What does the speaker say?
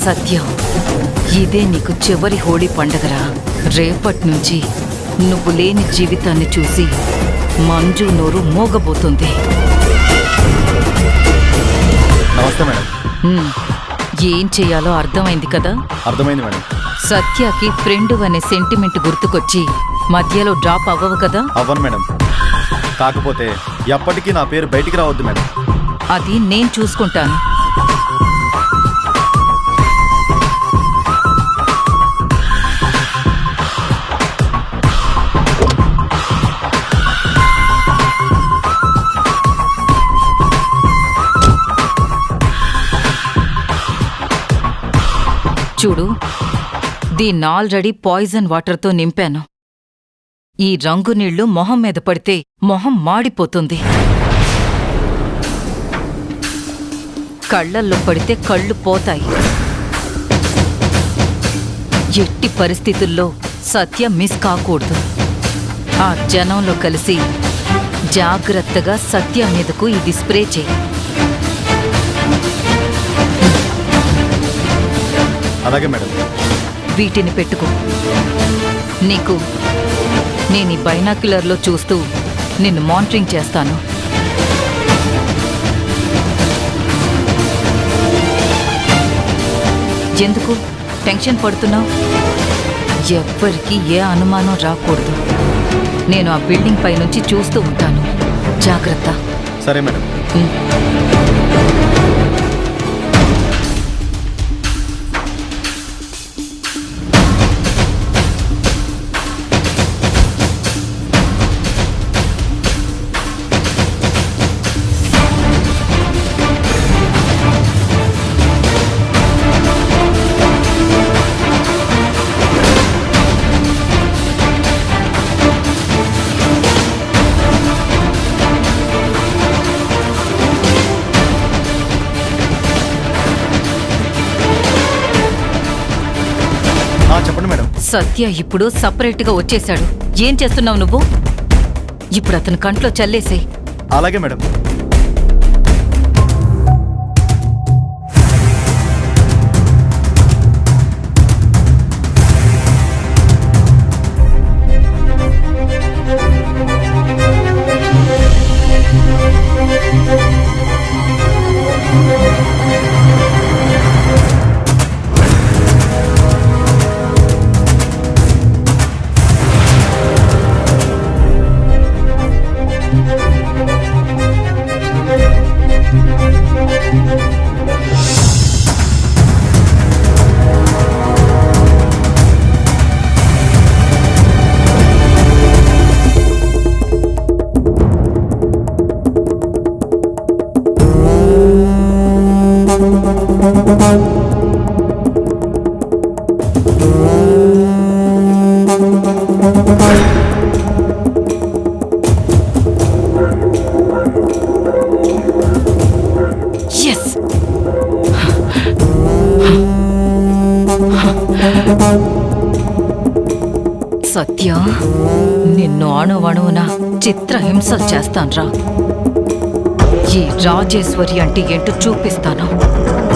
సత్యం, ఇదే నీకు చివరి హోళీ పండగరా. రేపటి నుంచి నువ్వు లేని జీవితాన్ని చూసి మంజు నోరు మోగబోతుంది. నమస్తే మేడం. ఏం చెయ్యాలో అర్థమైంది కదా? అర్థమైంది మేడం. సత్యకి ఫ్రెండ్ అనే సెంటిమెంట్ గుర్తుకొచ్చి మధ్యలో డ్రాప్ అవ్వవు కదా? అవ్వను మేడం. కాకపోతే ఎప్పటికీ నా పేరు బయటికి రావద్దు మేడం. అది నేను చూసుకుంటాను. చూడు, దీన్ని ఆల్రెడీ పాయిజన్ వాటర్తో నింపాను. ఈ రంగు నీళ్లు మొహం మీద పడితే మొహం మాడిపోతుంది. కళ్లల్లో పడితే కళ్ళు పోతాయి. ఎట్టి పరిస్థితుల్లో సత్య మిస్ కాకూడదు. ఆ జనంలో కలిసి జాగ్రత్తగా సత్య మీదకు ఇది స్ప్రే చేయి. అలాగే మేడం. వీటిని పెట్టుకో. నీకు నేను ఈ బైనాక్యులర్లో చూస్తూ నిన్ను మానిటరింగ్ చేస్తాను. ఎందుకు టెన్షన్ పడుతున్నావు? ఎవ్వరికి ఏ అనుమానం రాకూడదు. నేను ఆ బిల్డింగ్ పై నుంచి చూస్తూ ఉంటాను. జాగ్రత్త. సరే మేడం. చెప్పండి మేడం. సత్య ఇప్పుడు సపరేట్గా వచ్చేశాడు. ఏం చేస్తున్నావు నువ్వు? ఇప్పుడు అతని కంట్లో చల్లేసేయ్. అలాగే మేడం. సత్య, నిన్ను అణువణువున చిత్రహింసలు చేస్తాన్రా. ఈ రాజేశ్వరి అంటే ఏంటో చూపిస్తాను.